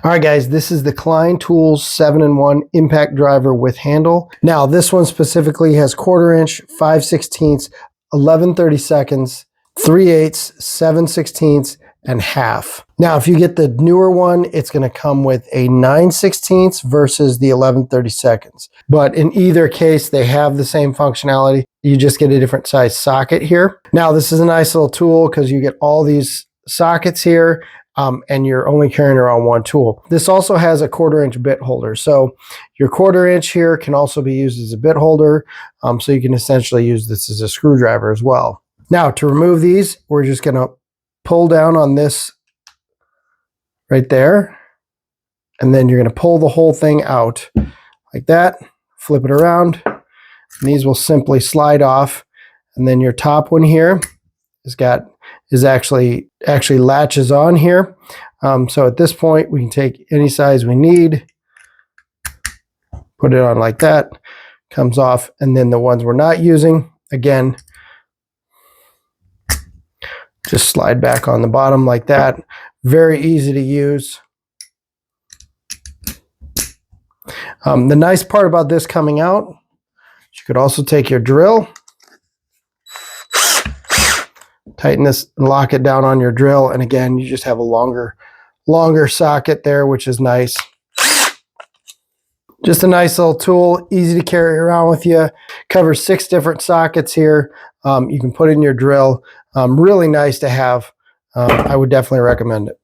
All right, guys, this is the Klein Tools 7-in-1 impact driver with handle. Now, this one specifically has 1/4 inch, 5/16, 11/32, 3/8, 7/16, and half. Now, if you get the newer one, it's going to come with a 9/16 versus the 11/32. But in either case, they have the same functionality. You just get a different size socket here. Now, this is a nice little tool because you get all these sockets here. And you're only carrying around one tool. This also has a 1/4 inch bit holder. So your 1/4 inch here can also be used as a bit holder. So you can essentially use this as a screwdriver as well. Now to remove these, we're just gonna pull down on this right there. And then you're gonna pull the whole thing out like that, flip it around. And these will simply slide off. And then your top one here is actually latches on here. So at this point, we can take any size we need, put it on like that, comes off, and then the ones we're not using, again, just slide back on the bottom like that. Very easy to use. The nice part about this coming out, you could also take your drill, tighten this and lock it down on your drill, and again, you just have a longer socket there, which is nice. Just a nice little tool, easy to carry around with you. Covers 6 different sockets here. You can put in your drill. Really nice to have. I would definitely recommend it.